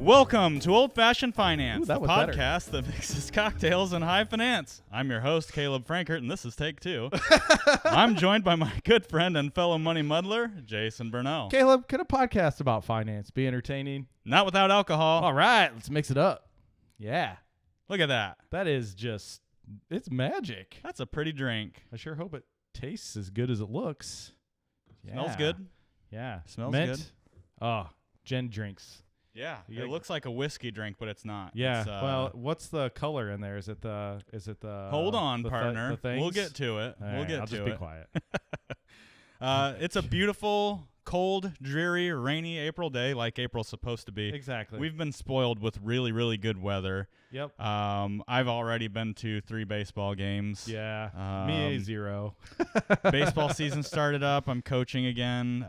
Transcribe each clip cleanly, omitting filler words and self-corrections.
Welcome to Old Fashioned Finance, the better. podcast that mixes cocktails and high finance. I'm your host, Caleb Frankert, and this is take two. I'm joined by my good friend and fellow money muddler, Jason Burnell. Caleb, can a podcast about finance be entertaining? Not without alcohol. All right, let's mix it up. Yeah. Look at that. That is just, it's magic. That's a pretty drink. I sure hope it tastes as good as it looks. Smells good. Yeah. Smells Mint. good. Oh, Jen drinks. Yeah, it looks like a whiskey drink, but it's not. Yeah. It's, well, what's the color in there? Is it the? Hold on, the partner. We'll get to it. All right, We'll get I'll to just it. be quiet. It's a beautiful, cold, dreary, rainy April day, like April's supposed to be. Exactly. We've been spoiled with really, really good weather. Yep. I've already been to 3 baseball games. Yeah. Me 0. Baseball season started up. I'm coaching again.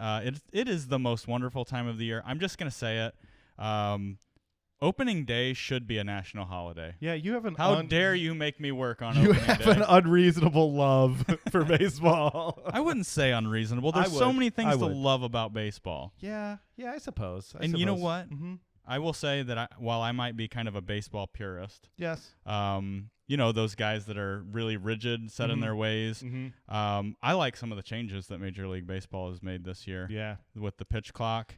It is the most wonderful time of the year. I'm just gonna say it. Opening day should be a national holiday. Yeah, you have an. How dare you make me work on you opening have day? an unreasonable love for baseball. I wouldn't say unreasonable. There's so many things to love about baseball. Yeah, I suppose. You know what? Mm-hmm. I will say that while I might be kind of a baseball purist, yes, you know, those guys that are really rigid, set in their ways. Mm-hmm. I like some of the changes that Major League Baseball has made this year. Yeah, with the pitch clock.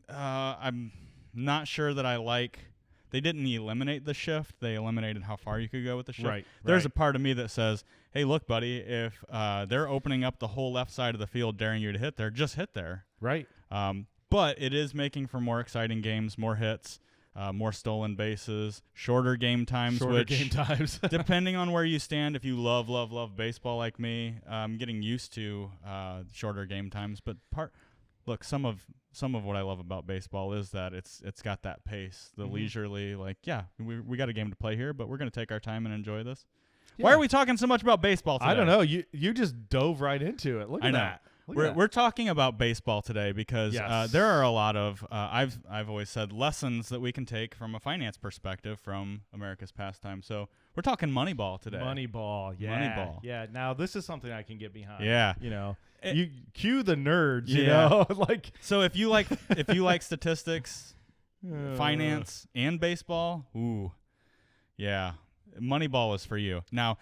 I'm not sure that I like. They didn't eliminate the shift. They eliminated how far you could go with the shift. Right. There's a part of me that says, hey, look, buddy, if they're opening up the whole left side of the field, daring you to hit there, just hit there. Right. But it is making for more exciting games, more hits, more stolen bases, shorter game times. Depending on where you stand, if you love baseball like me, I'm getting used to shorter game times. But look, some of what I love about baseball is that it's got that pace, the leisurely, like, yeah, we got a game to play here, but we're going to take our time and enjoy this. Yeah. Why are we talking so much about baseball today? I don't know. You just dove right into it. Look at that. We're talking about baseball today because there are a lot of I've always said lessons that we can take from a finance perspective from America's pastime. So we're talking Moneyball today. Moneyball, yeah. Moneyball. Yeah. Now this is something I can get behind. Yeah. You know, you cue the nerds. Yeah. You know, like so if you like statistics, finance, and baseball, ooh, yeah, Moneyball is for you. Now,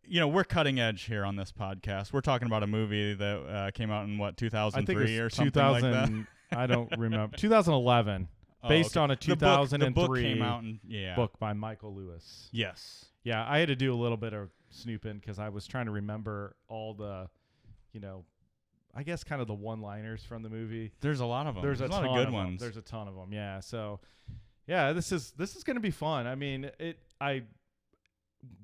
you know, we're cutting edge here on this podcast. We're talking about a movie that came out in, 2003 or something like that? I don't remember. 2011. Based on a 2003 the book came out book by Michael Lewis. Yes. Yeah, I had to do a little bit of snooping because I was trying to remember all the, you know, I guess kind of the one-liners from the movie. There's a lot of them. There's a lot ton of good ones. There's a ton of them, yeah. So, yeah, this is going to be fun. I mean,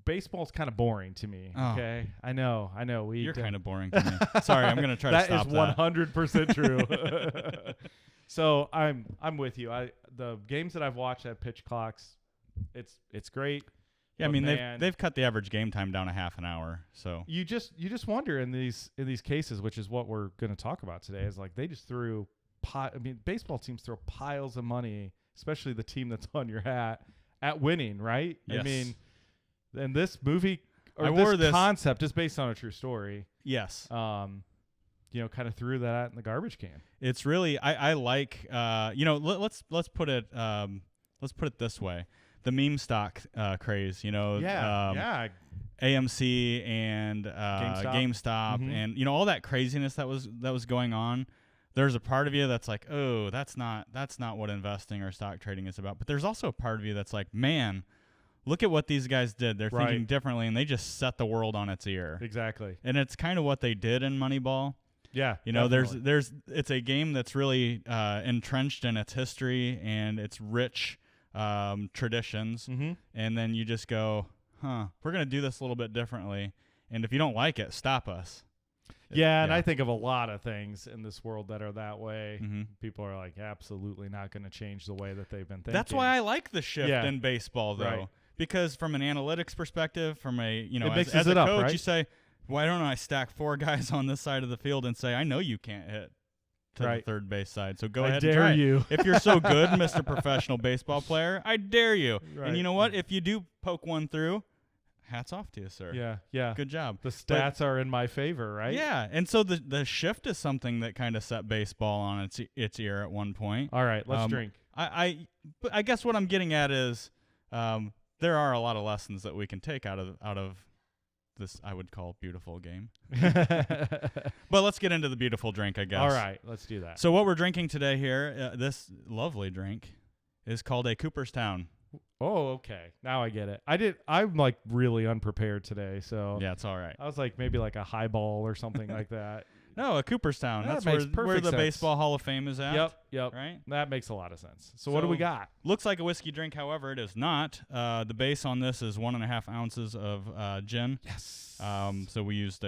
baseball's kind of boring to me. Oh. Okay, I know. You're kind of boring to me. Sorry, I'm gonna try to stop that. That is 100% true. So I'm with you. The games that I've watched at pitch clocks, it's great. Yeah, I mean they've cut the average game time down a half an hour. So you just wonder in these cases, which is what we're going to talk about today, is like they just threw baseball teams throw piles of money, especially the team that's on your hat, at winning, right? Yes. I mean. And this movie this concept is based on a true story. Yes. You know, kind of threw that out in the garbage can. It's really I like you know, let's put it this way. The meme stock craze, you know, AMC and GameStop and you know all that craziness that was going on. There's a part of you that's like, "Oh, that's not what investing or stock trading is about." But there's also a part of you that's like, "Man, look at what these guys did. They're thinking differently, and they just set the world on its ear." Exactly. And it's kind of what they did in Moneyball. Yeah. You know, it's a game that's really entrenched in its history and its rich traditions. Mm-hmm. And then you just go, we're going to do this a little bit differently. And if you don't like it, stop us. Yeah, and I think of a lot of things in this world that are that way. Mm-hmm. People are like absolutely not going to change the way that they've been thinking. That's why I like the shift in baseball, though. Right. Because from an analytics perspective, from a, you know, as a coach, right? You say, why don't I stack 4 guys on this side of the field and say, I know you can't hit to the third base side, so go ahead and try you. If you're so good, Mr. Professional Baseball Player, I dare you. Right. And you know what? If you do poke one through, hats off to you, sir. Yeah. Good job. The stats are in my favor, right? Yeah, and so the shift is something that kind of set baseball on its ear at one point. All right, let's drink. But I guess what I'm getting at is there are a lot of lessons that we can take out of this I would call beautiful game. But let's get into the beautiful drink, I guess. All right, let's do that. So what we're drinking today here, this lovely drink, is called a Cooperstown. Oh, okay. Now I get it. I'm like really unprepared today, so Yeah, it's all right. I was like maybe like a highball or something like that. No, a Cooperstown. That That's makes where perfect the sense. Baseball Hall of Fame is at. Yep. Right? That makes a lot of sense. So what do we got? Looks like a whiskey drink, however, it is not. The base on this is 1.5 ounces of gin. Yes. So we used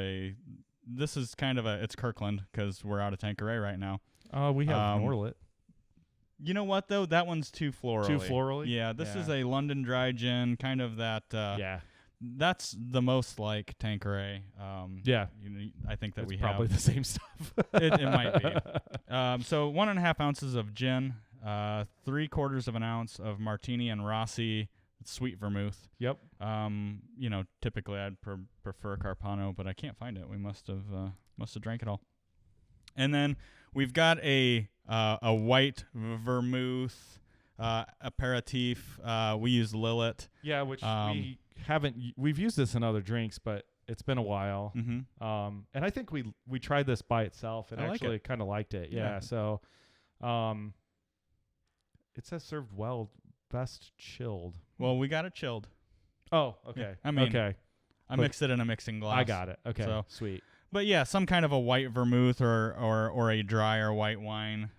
this is kind of it's Kirkland because we're out of Tanqueray right now. We have Norlet. You know what, though? That one's too florally. Too florally? Yeah, this is a London dry gin, kind of that. Yeah. That's the most like Tanqueray. Yeah. I think that It's we probably have. the same stuff. It might be. So 1.5 ounces of gin, 3/4 of an ounce of Martini and Rossi sweet vermouth. Yep. Typically I'd prefer Carpano, but I can't find it. We must have drank it all. And then we've got a white vermouth aperitif. We use Lillet. Yeah, which we haven't. We've used this in other drinks, but it's been a while. Mm-hmm. And I think we tried this by itself and actually kind of liked it. Yeah. So, it says served well, best chilled. Well, we got it chilled. Oh, okay. Yeah, okay. I mixed it in a mixing glass. I got it. Okay. So, sweet. But yeah, some kind of a white vermouth or a drier white wine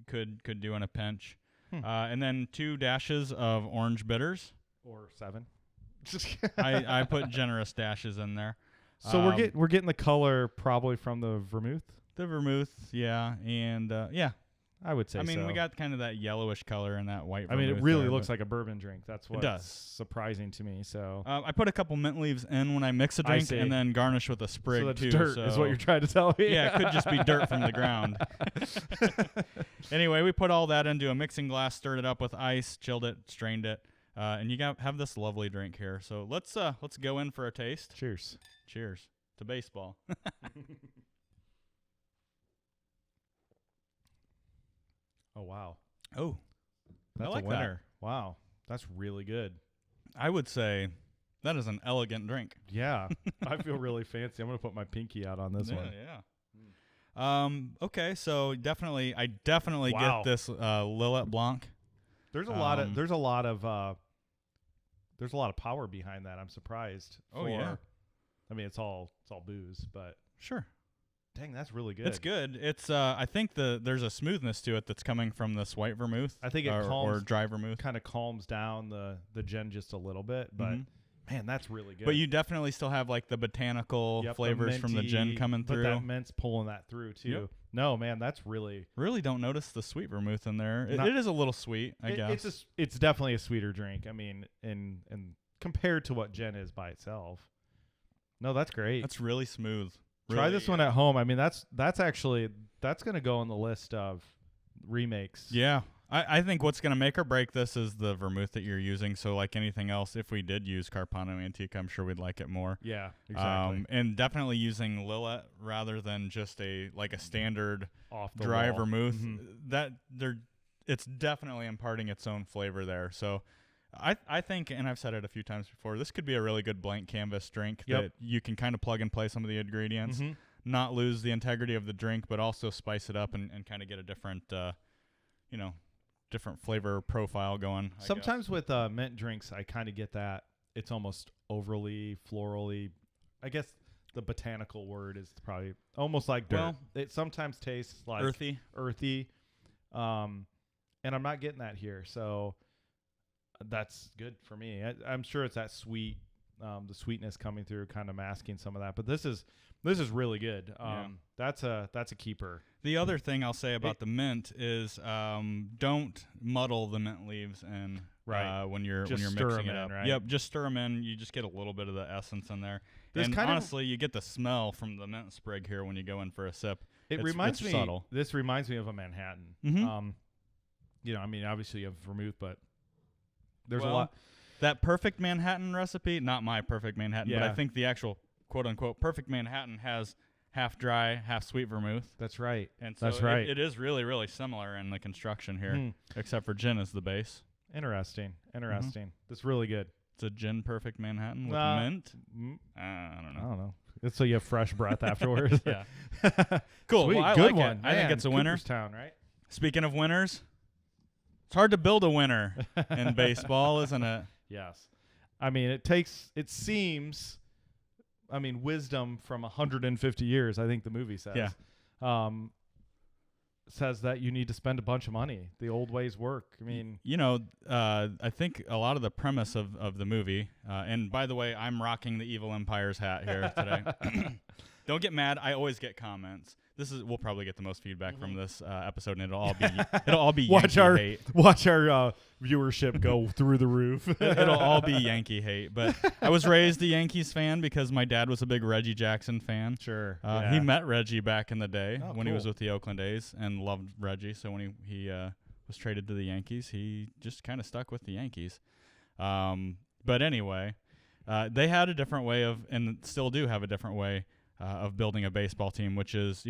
could do in a pinch. And then 2 dashes of orange bitters. Or 7. I put generous dashes in there. So we're getting the color probably from the vermouth. The vermouth, yeah, and yeah. I would say. we got kind of that yellowish color in that white. I mean, it really looks like a bourbon drink. That's what it does. Surprising to me. So I put a couple mint leaves in when I mix a drink, and then garnish with a sprig so that's too. Dirt is what you're trying to tell me. Yeah, it could just be dirt from the ground. Anyway, we put all that into a mixing glass, stirred it up with ice, chilled it, strained it, and you have this lovely drink here. So let's go in for a taste. Cheers. Cheers to baseball. Oh, wow. Oh, that's like a winner. That. Wow. That's really good. I would say that is an elegant drink. Yeah. I feel really fancy. I'm going to put my pinky out on this one. Yeah. Okay, so I definitely get this Lillet Blanc. There's a lot of power behind that. I'm surprised. Yeah. I mean, it's all booze, but sure. Dang, that's really good. It's good. It's I think there's a smoothness to it that's coming from this white vermouth. I think it or dry vermouth kind of calms down the gin just a little bit, but man, that's really good. But you definitely still have like the botanical flavors from the gin coming through. But that ment's pulling that through too. Yep. No, man, that's really don't notice the sweet vermouth in there. It is a little sweet, I guess. It's definitely a sweeter drink. I mean, and compared to what gin is by itself. No, that's great. That's really smooth. Try this one at home. I mean, that's going to go on the list of remakes. Yeah. I think what's going to make or break this is the vermouth that you're using. So like anything else, if we did use Carpano Antique, I'm sure we'd like it more. Yeah, exactly. And definitely using Lillet rather than just a standard off the dry wall vermouth. It's definitely imparting its own flavor there. So I think, and I've said it a few times before, this could be a really good blank canvas drink that you can kind of plug and play some of the ingredients, not lose the integrity of the drink, but also spice it up and kind of get a different, different flavor profile going. Sometimes with mint drinks, I kind of get that it's almost overly florally. I guess the botanical word is probably almost like dirt. Well, it sometimes tastes like earthy. And I'm not getting that here. So that's good for me. I'm sure it's that sweet, the sweetness coming through, kind of masking some of that. But this is really good. That's a keeper. The other thing I'll say about the mint is don't muddle the mint leaves in when you're mixing it up. Right? Yep, just stir them in. You just get a little bit of the essence in there. Honestly, you get the smell from the mint sprig here when you go in for a sip. It's subtle. This reminds me of a Manhattan. Mm-hmm. I mean, obviously you have vermouth, but there's a lot. That perfect Manhattan recipe, not my perfect Manhattan, but I think the actual quote-unquote perfect Manhattan has half dry, half sweet vermouth. That's right. And so That's right. it is really, really similar in the construction here, except for gin is the base. Interesting. That's really good. It's a gin perfect Manhattan with mint. I don't know. It's so you have fresh breath afterwards. Yeah. Cool. Sweet. Well, I good like one. it. I think it's a winner. Cooperstown, right? Speaking of winners, it's hard to build a winner in baseball, isn't it? Yes. I mean, wisdom from 150 years, I think the movie says. Yeah. Says that you need to spend a bunch of money. The old ways work. I mean, I think a lot of the premise of the movie, and by the way, I'm rocking the Evil Empire's hat here today. Don't get mad. I always get comments. We'll probably get the most feedback from this episode, and it'll all be Yankee hate. Watch our viewership go through the roof. It'll all be Yankee hate. But I was raised a Yankees fan because my dad was a big Reggie Jackson fan. Sure. He met Reggie back in the day when he cool. was with the Oakland A's and loved Reggie. So when he was traded to the Yankees, he just kind of stuck with the Yankees. But anyway, they had a different way and still do have a different way of building a baseball team, which is,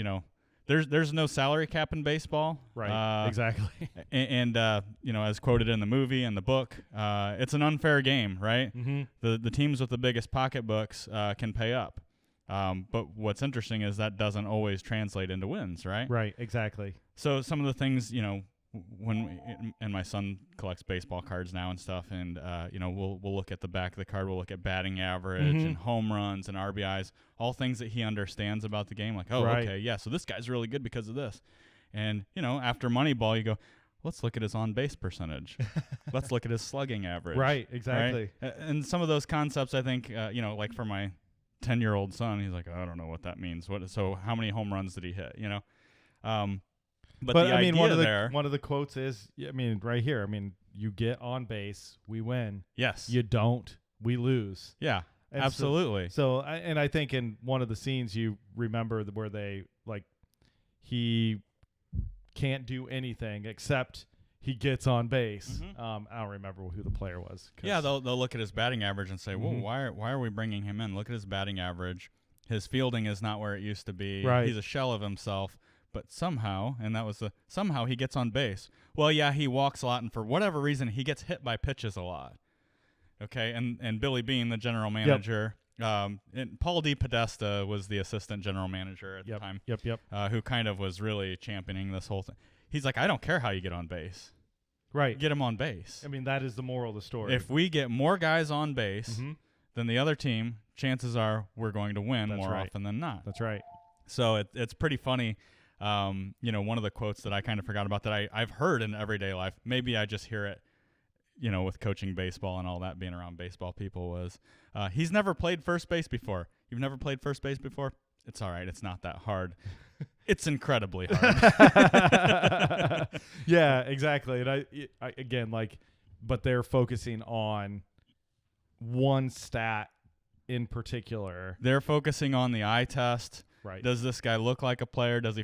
there's no salary cap in baseball. Right. Exactly. And as quoted in the movie and the book, it's an unfair game, right? Mm-hmm. The teams with the biggest pocketbooks can pay up. But what's interesting is that doesn't always translate into wins, right? Right. Exactly. So some of the things, and my son collects baseball cards now and stuff, and we'll look at the back of the card. We'll look at batting average and home runs and RBIs, all things that he understands about the game. Like, okay, yeah, so this guy's really good because of this. And after Moneyball, you go, let's look at his on-base percentage. Let's look at his slugging average. Right, exactly. Right? And some of those concepts, I think, like for my 10-year-old son, he's like, I don't know what that means. So how many home runs did he hit? But the I mean, idea one of the quotes is, right here. I mean, you get on base, we win. Yes. You don't, we lose. Yeah, and absolutely. So I think in one of the scenes you remember where they he can't do anything except he gets on base. I don't remember who the player was. Yeah, they'll look at his batting average and say, well, why are we bringing him in? Look at his batting average. His fielding is not where it used to be. Right. He's a shell of himself. But somehow, somehow he gets on base. Well, yeah, he walks a lot, and for whatever reason, he gets hit by pitches a lot. Okay, and Billy Beane, the general manager, and Paul D. Podesta was the assistant general manager at the time. Who kind of was really championing this whole thing. He's like, I don't care how you get on base. Right. Get him on base. I mean, that is the moral of the story. If we get more guys on base than the other team, chances are we're going to win often than not. That's right. So it's pretty funny. One of the quotes that I kind of forgot about that I've heard in everyday life, maybe I just hear it, with coaching baseball and all that, being around baseball people, was he's never played first base before. You've never played first base before? It's all right. It's not that hard. It's incredibly hard. Yeah, exactly. And I again, but they're focusing on one stat in particular. They're focusing on the eye test. Right. Does this guy look like a player? Does he?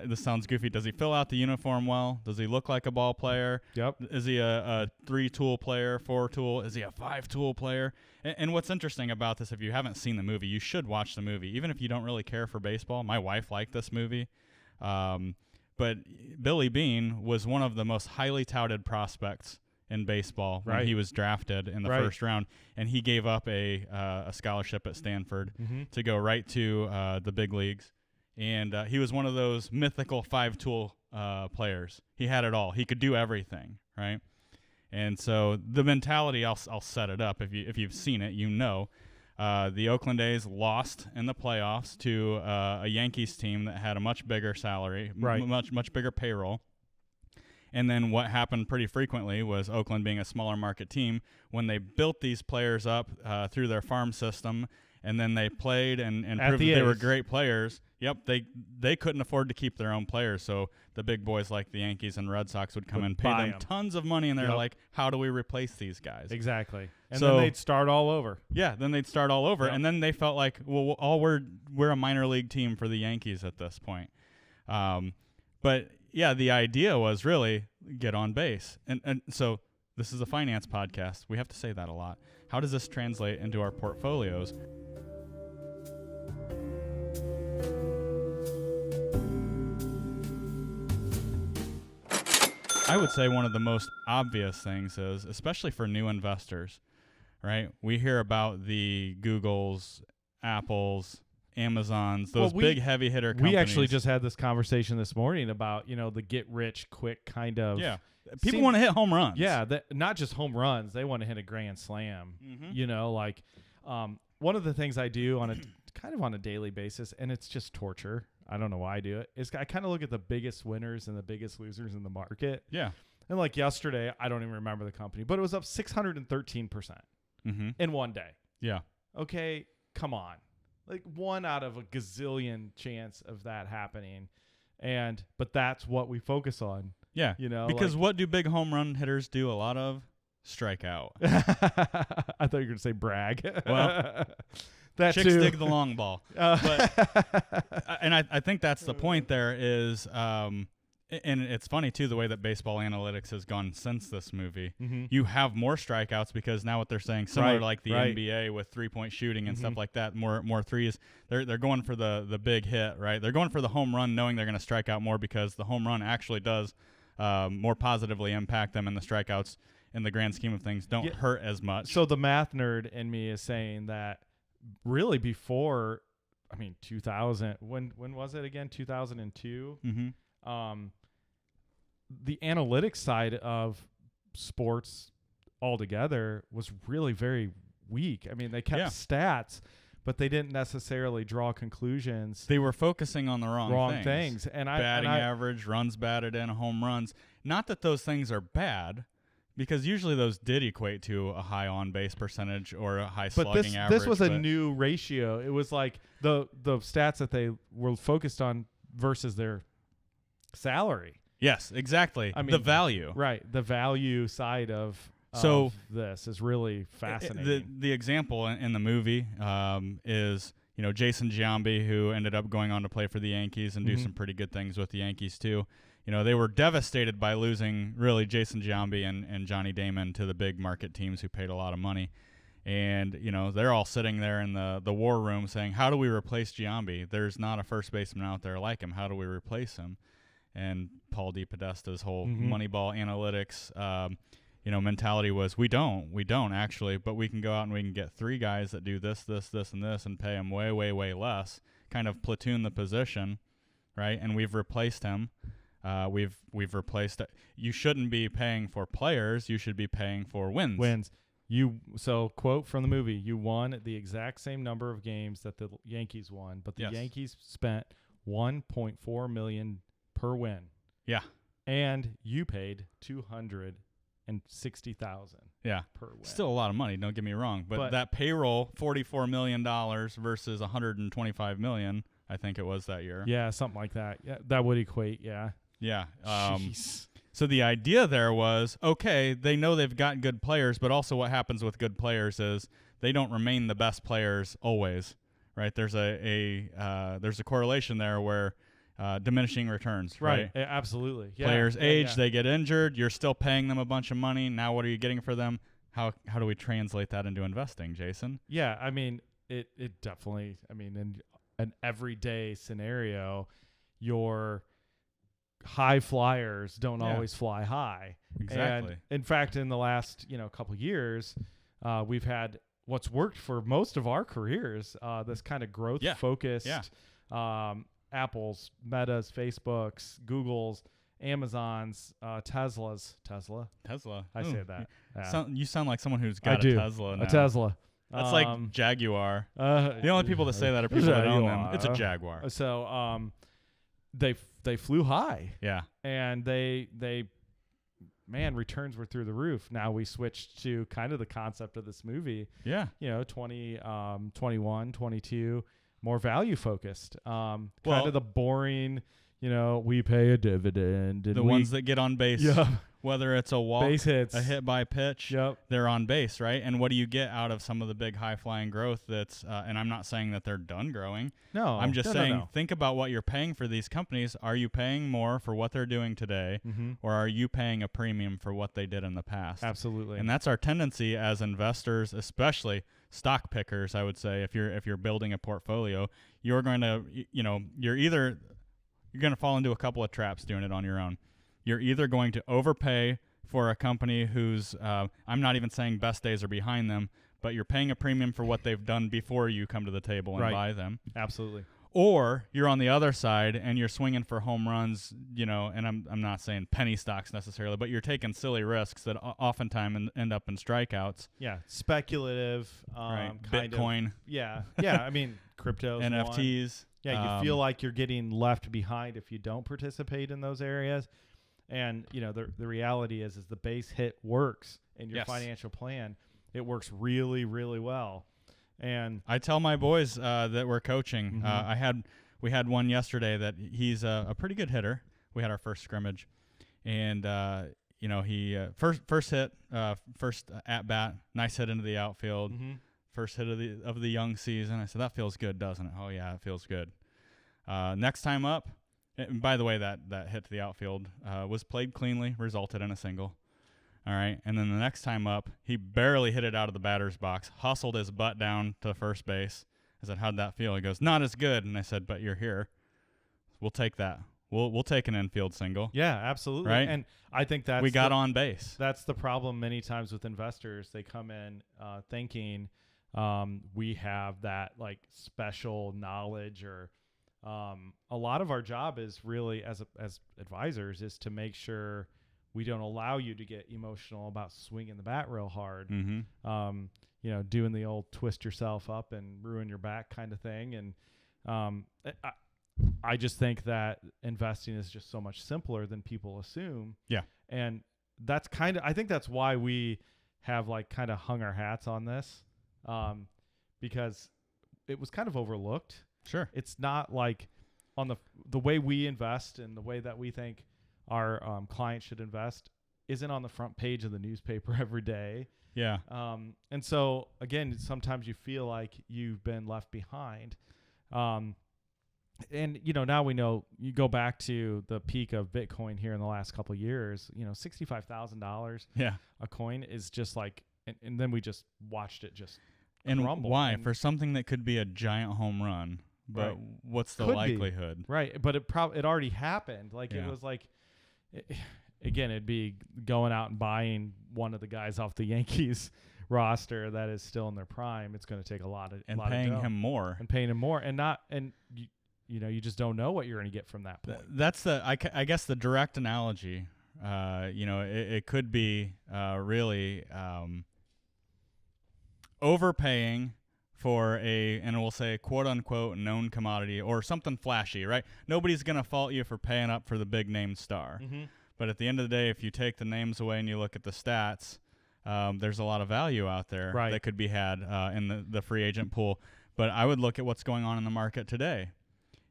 This sounds goofy. Does he fill out the uniform well? Does he look like a ball player? Yep. Is he a 3-tool player, 4-tool? Is he a 5-tool player? And what's interesting about this, if you haven't seen the movie, you should watch the movie. Even if you don't really care for baseball. My wife liked this movie. But Billy Beane was one of the most highly touted prospects in baseball when he was drafted in the first round, and he gave up a scholarship at Stanford to go right to the big leagues, and he was one of those mythical 5-tool players. He had it all. He could do everything, right? And so the mentality, I'll set it up. If you've seen it, the Oakland A's lost in the playoffs to a Yankees team that had a much bigger salary, much bigger payroll. And then what happened pretty frequently was Oakland, being a smaller market team, when they built these players up through their farm system, and then they played and proved that they were great players. Yep, they couldn't afford to keep their own players, so the big boys like the Yankees and Red Sox would come and pay them tons of money, and they're like, how do we replace these guys? Exactly. And then they'd start all over. Yeah, then they'd start all over, and then they felt like, well, we're a minor league team for the Yankees at this point. But yeah, the idea was really get on base. And so this is a finance podcast. We have to say that a lot. How does this translate into our portfolios? I would say one of the most obvious things is, especially for new investors, right? We hear about the Googles, Apples, Amazons, those big heavy hitter companies. We actually just had this conversation this morning about, the get rich quick kind of. Yeah. People want to hit home runs. Yeah. Not just home runs. They want to hit a grand slam. One of the things I do on a daily basis, and it's just torture. I don't know why I do it, is I kind of look at the biggest winners and the biggest losers in the market. Yeah. And like yesterday, I don't even remember the company, but it was up 613% in one day. Yeah. Okay, come on. Like 1 out of a gazillion chance of that happening. But that's what we focus on. Yeah. Because what do big home run hitters do a lot of? Strike out. I thought you were going to say brag. Well, that chicks too. dig the long ball. But, and I think that's the point there is, and it's funny too, the way that baseball analytics has gone since this movie. You have more strikeouts because now what they're saying, similar to like the NBA with 3-point shooting and stuff like that, more threes, they're going for the big hit, right? They're going for the home run knowing they're going to strike out more because the home run actually does more positively impact them, and the strikeouts in the grand scheme of things don't hurt as much. So the math nerd in me is saying that really before, 2000, when was it again? 2002. The analytics side of sports altogether was really very weak. They kept stats, but they didn't necessarily draw conclusions. They were focusing on the wrong things. And batting average, runs batted in, home runs. Not that those things are bad, because usually those did equate to a high on-base percentage or a high slugging average. This was a new ratio. It was like the stats that they were focused on versus their salary. Yes, exactly. The value. Right. The value side of this is really fascinating. The example in the movie is, Jason Giambi, who ended up going on to play for the Yankees and do some pretty good things with the Yankees too. They were devastated by losing really Jason Giambi and Johnny Damon to the big market teams who paid a lot of money. And, they're all sitting there in the war room saying, how do we replace Giambi? There's not a first baseman out there like him. How do we replace him? And Paul DePodesta's whole Moneyball analytics, mentality was, we don't actually, but we can go out and we can get 3 guys that do this, and this, and pay them way, way, way less, kind of platoon the position, right? And we've replaced him. We've replaced it. You shouldn't be paying for players. You should be paying for wins. So quote from the movie, you won the exact same number of games that the Yankees won, but the Yankees spent $1.4 million per win. Yeah. And you paid $260,000. Yeah. Per win. Still a lot of money, don't get me wrong, but that payroll, $44 million versus $125 million, I think it was that year. Yeah, something like that. Yeah, that would equate, yeah. Yeah. Jeez. So the idea there was, okay, they know they've got good players, but also what happens with good players is they don't remain the best players always, right? There's a correlation there where diminishing returns, right? Absolutely. Yeah. Players age, they get injured, you're still paying them a bunch of money. Now what are you getting for them? How do we translate that into investing, Jason? Yeah, it definitely, in an everyday scenario, your high flyers don't always fly high. Exactly. And in fact, in the last couple years, we've had what's worked for most of our careers, this kind of growth focused Apples, Metas, Facebooks, Googles, Amazons, Teslas. Tesla. I say that. Yeah. You sound like someone who's got a Tesla now. A Tesla. That's like Jaguar. The only people that say that are people that own them. It's a Jaguar. So they flew high. Yeah. And returns were through the roof. Now we switched to kind of the concept of this movie. Yeah. 21, 22, more value focused. Kind of the boring, we pay a dividend. And ones that get on base. Yeah. Whether it's a walk, base hits, a hit by pitch, they're on base, right? And what do you get out of some of the big high-flying growth that's, and I'm not saying that they're done growing. No. I'm just saying think about what you're paying for these companies. Are you paying more for what they're doing today, or are you paying a premium for what they did in the past? Absolutely. And that's our tendency as investors, especially stock pickers, I would say. If you're building a portfolio, you're going to, you're going to fall into a couple of traps doing it on your own. you're either going to overpay for a company whose, I'm not even saying best days are behind them, but you're paying a premium for what they've done before you come to the table and buy them. Absolutely. Or you're on the other side and you're swinging for home runs, and I'm not saying penny stocks necessarily, but you're taking silly risks that oftentimes end up in strikeouts. Yeah, speculative. Right. Kind Bitcoin. Of, yeah. I mean, crypto. NFTs. Yeah, you feel like you're getting left behind if you don't participate in those areas. And, the reality is the base hit works in your financial plan. It works really, really well. And I tell my boys that we're coaching. We had one yesterday that he's a pretty good hitter. We had our first scrimmage, and he first hit, first at bat, nice hit into the outfield, first hit of the young season. I said, that feels good, doesn't it? Oh yeah, it feels good. Next time up, and by the way, that hit to the outfield was played cleanly, resulted in a single. All right, and then the next time up, he barely hit it out of the batter's box, hustled his butt down to first base. I said, how'd that feel? He goes, not as good. And I said, but you're here. We'll take that. We'll take an infield single. Yeah, absolutely. Right? And I think we got on base. That's the problem many times with investors. They come in thinking we have that like special knowledge, or a lot of our job is really as advisors is to make sure we don't allow you to get emotional about swinging the bat real hard, doing the old twist yourself up and ruin your back kind of thing. And I just think that investing is just so much simpler than people assume. Yeah. And that's I think that's why we have like kind of hung our hats on this, because it was kind of overlooked. Sure. It's not like on the way we invest and the way that we think our clients should invest isn't on the front page of the newspaper every day. Yeah. And so again, sometimes you feel like you've been left behind. And now we know, you go back to the peak of Bitcoin here in the last couple of years, $65,000 a coin is just like, and then we just watched it just crumble. Why? And for something that could be a giant home run, but what's the likelihood? Right. But it already happened. Like it was like, again, it'd be going out and buying one of the guys off the Yankees roster that is still in their prime. It's going to take a lot of paying him more, and you just don't know what you're going to get from that point. That's I guess the direct analogy. It could be really overpaying for and we'll say quote unquote known commodity or something flashy, right? Nobody's going to fault you for paying up for the big name star. But at the end of the day, if you take the names away and you look at the stats, there's a lot of value out there that could be had in the free agent pool. But I would look at what's going on in the market today.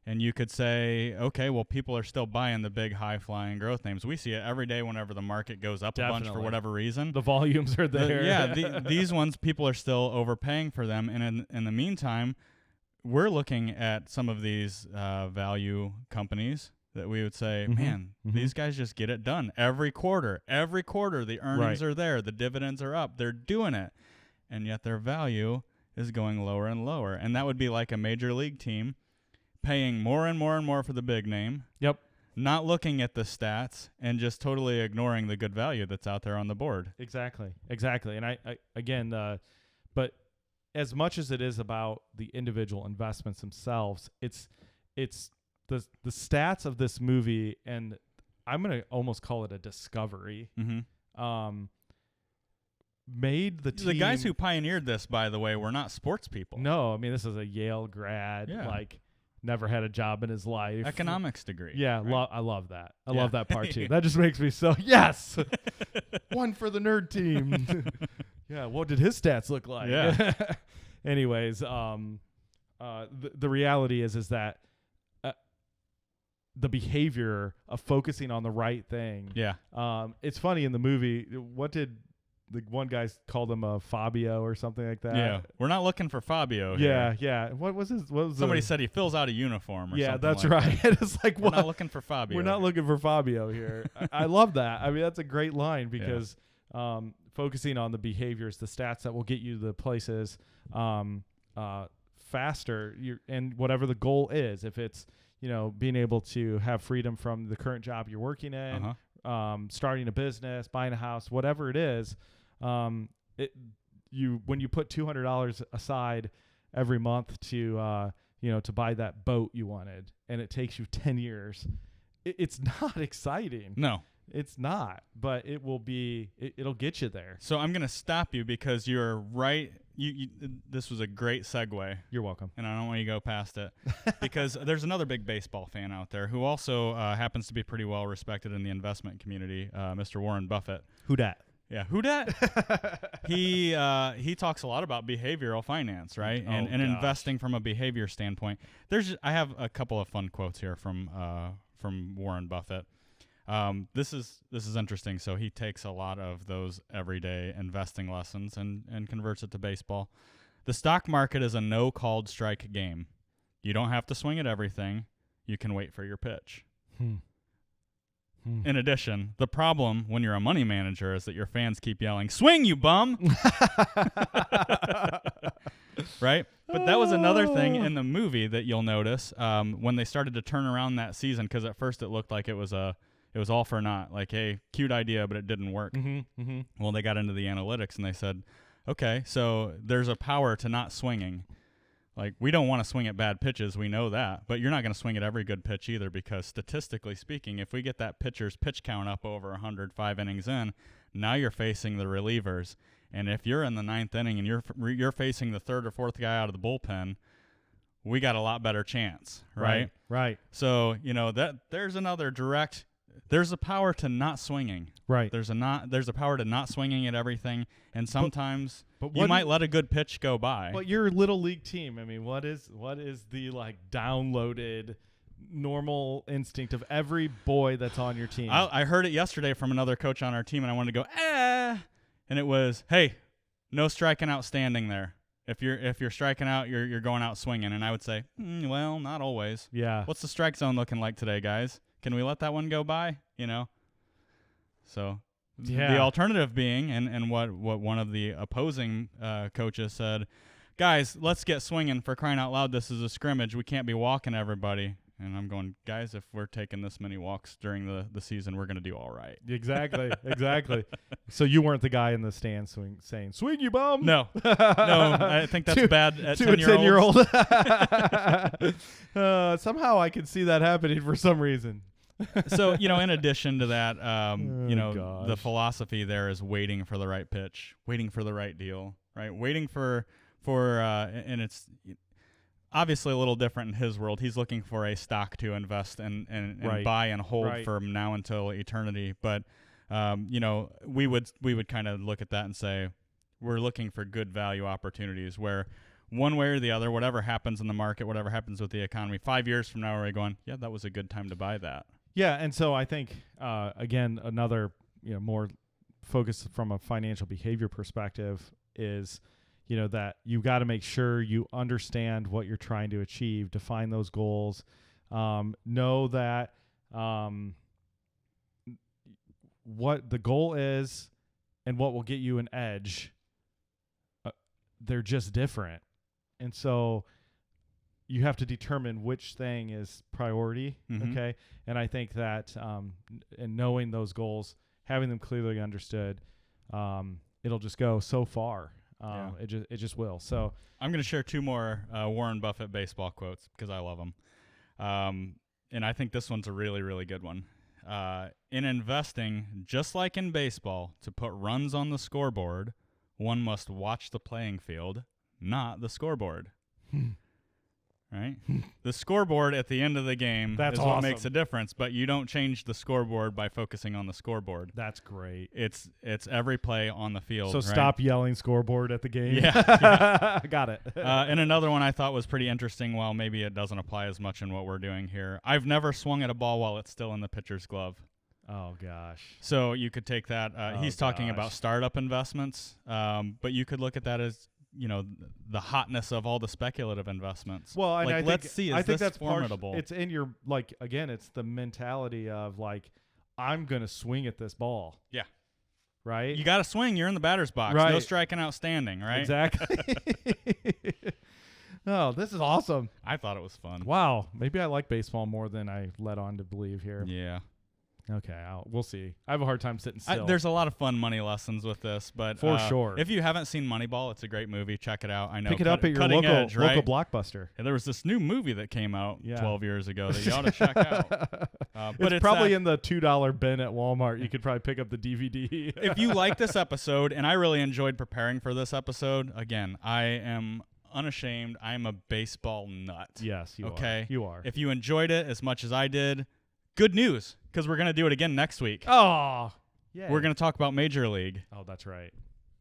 And you could say, okay, well, people are still buying the big high-flying growth names. We see it every day whenever the market goes up a bunch for whatever reason. The volumes are there. These ones, people are still overpaying for them. And in the meantime, we're looking at some of these value companies that we would say, man, these guys just get it done. Every quarter, the earnings are there. The dividends are up. They're doing it. And yet their value is going lower and lower. And that would be like a major league team paying more and more and more for the big name. Yep. Not looking at the stats and just totally ignoring the good value that's out there on the board. Exactly. And I again, but as much as it is about the individual investments themselves, it's the stats of this movie, and I'm going to almost call it a discovery. Made the team. The guys who pioneered this, by the way, were not sports people. No, I mean, this is a Yale grad, never had a job in his life. Economics degree. Yeah, right? I love that. I love that part too. That just makes me so, yes! One for the nerd team. Yeah, what did his stats look like? Yeah. Anyways, the reality is that the behavior of focusing on the right thing. Yeah. It's funny in the movie, what did the one guy called him a Fabio or something like that? Yeah, we're not looking for Fabio here. Yeah. What was somebody said he fills out a uniform or something. Yeah, that's like right. That. It's like, we're not looking for Fabio. We're not looking for Fabio here. I love that. I mean, that's a great line because focusing on the behaviors, the stats that will get you to the places faster, and whatever the goal is, if it's being able to have freedom from the current job you're working in, starting a business, buying a house, whatever it is, when you put $200 aside every month to to buy that boat you wanted, and it takes you 10 years, it's not exciting. No. It's not, but it will be. It'll get you there. So I'm going to stop you because you're right. This was a great segue. You're welcome. And I don't want you to go past it because there's another big baseball fan out there who also happens to be pretty well respected in the investment community, Mr. Warren Buffett. Who dat? Yeah, who dat? He talks a lot about behavioral finance, right? And investing from a behavior standpoint. I have a couple of fun quotes here from Warren Buffett. This is interesting. So he takes a lot of those everyday investing lessons and converts it to baseball. The stock market is a no called strike game. You don't have to swing at everything. You can wait for your pitch. In addition, the problem when you're a money manager is that your fans keep yelling, "Swing, you bum!" Right? But that was another thing in the movie that you'll notice when they started to turn around that season, because at first it looked like it was all for naught. Like, hey, cute idea, but it didn't work. Well, they got into the analytics and they said, okay, so there's a power to not swinging. Like, we don't want to swing at bad pitches. We know that. But you're not going to swing at every good pitch either, because statistically speaking, if we get that pitcher's pitch count up over 105 innings in, now you're facing the relievers. And if you're in the 9th inning and you're facing the 3rd or 4th guy out of the bullpen, we got a lot better chance, right? Right. So, there's another direct. There's a power to not swinging. Right. There's a power to not swinging at everything, and sometimes you might let a good pitch go by. But your little league team, I mean, what is the downloaded normal instinct of every boy that's on your team? I heard it yesterday from another coach on our team, and I wanted to go, and it was, hey, no striking out standing there. If you're striking out, you're going out swinging. And I would say, well, not always. Yeah. What's the strike zone looking like today, guys? Can we let that one go by? So the alternative being, and what one of the opposing coaches said, guys, let's get swinging, for crying out loud. This is a scrimmage. We can't be walking everybody. And I'm going, guys, if we're taking this many walks during the season, we're going to do all right. Exactly. So you weren't the guy in the stand saying, swing, you bum? No. I think that's bad at 10-year-old. Somehow I can see that happening for some reason. So, in addition to that, the philosophy there is waiting for the right pitch, waiting for the right deal, right? Waiting for and it's obviously a little different in his world. He's looking for a stock to invest and buy and hold from now until eternity. But, we would kind of look at that and say, we're looking for good value opportunities where one way or the other, whatever happens in the market, whatever happens with the economy, 5 years from now, we're going, yeah, that was a good time to buy that. Yeah. And so I think, again, another, more focus from a financial behavior perspective is, that you got to make sure you understand what you're trying to achieve, define those goals, know that what the goal is and what will get you an edge, they're just different. And so you have to determine which thing is priority, okay? And I think that in knowing those goals, having them clearly understood, it'll just go so far. It just will. So I'm going to share 2 more Warren Buffett baseball quotes because I love them. And I think this one's a really, really good one. In investing, just like in baseball, to put runs on the scoreboard, one must watch the playing field, not the scoreboard. Right? The scoreboard at the end of the game is what makes a difference, but you don't change the scoreboard by focusing on the scoreboard. That's great. It's every play on the field. So stop yelling scoreboard at the game. Yeah. Got it. And another one I thought was pretty interesting, while maybe it doesn't apply as much in what we're doing here. I've never swung at a ball while it's still in the pitcher's glove. Oh, gosh. So you could take that. He's talking about startup investments, but you could look at that as, the hotness of all the speculative investments. Well, and like, let's see, is this formidable? It's in your, again, it's the mentality of, I'm going to swing at this ball. Yeah. Right? You got to swing. You're in the batter's box. Right. No striking out standing, right? Exactly. Oh, this is awesome. I thought it was fun. Wow. Maybe I like baseball more than I let on to believe here. Yeah. Okay, we'll see. I have a hard time sitting still. There's a lot of fun money lessons with this, but for sure. If you haven't seen Moneyball, it's a great movie. Check it out. I know. Pick it up at your local Blockbuster. Yeah, there was this new movie that came out 12 years ago that you ought to check out. But it's probably in the $2 bin at Walmart. You could probably pick up the DVD. If you like this episode, and I really enjoyed preparing for this episode, again, I am unashamed. I am a baseball nut. Yes, you are. Okay? You are. If you enjoyed it as much as I did, good news, because we're going to do it again next week. Oh, yeah. We're going to talk about Major League. Oh, that's right.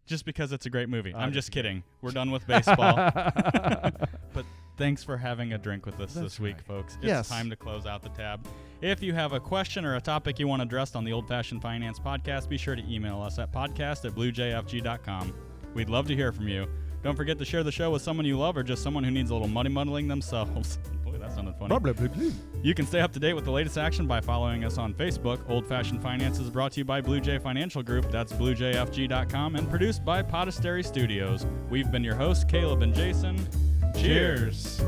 Just because it's a great movie. I'm just kidding. We're done with baseball. But thanks for having a drink with us this week, folks. It's time to close out the tab. If you have a question or a topic you want addressed on the Old Fashioned Finance podcast, be sure to email us at podcast@bluejfg.com. We'd love to hear from you. Don't forget to share the show with someone you love or just someone who needs a little money muddling themselves. Boy, that sounded funny. You can stay up to date with the latest action by following us on Facebook. Old Fashioned Finance is brought to you by Blue Jay Financial Group. That's bluejfg.com and produced by Pastime Studios. We've been your hosts, Caleb and Jason. Cheers.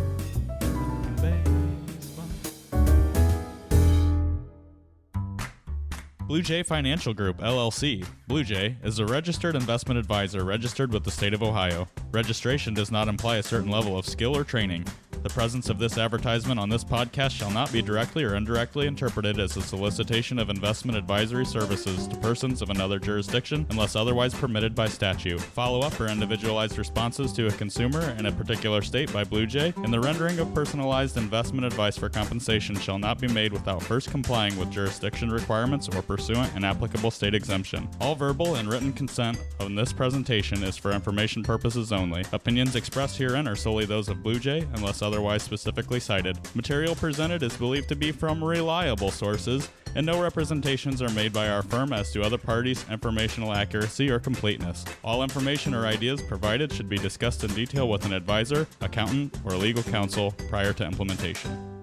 Blue Jay Financial Group, LLC. Blue Jay is a registered investment advisor registered with the state of Ohio. Registration does not imply a certain level of skill or training. The presence of this advertisement on this podcast shall not be directly or indirectly interpreted as a solicitation of investment advisory services to persons of another jurisdiction unless otherwise permitted by statute. Follow-up or individualized responses to a consumer in a particular state by Blue Jay and the rendering of personalized investment advice for compensation shall not be made without first complying with jurisdiction requirements or pursuant an applicable state exemption. All verbal and written consent on this presentation is for information purposes only. Opinions expressed herein are solely those of Blue Jay unless otherwise specifically cited. Material presented is believed to be from reliable sources, and no representations are made by our firm as to other parties' informational accuracy or completeness. All information or ideas provided should be discussed in detail with an advisor, accountant, or legal counsel prior to implementation.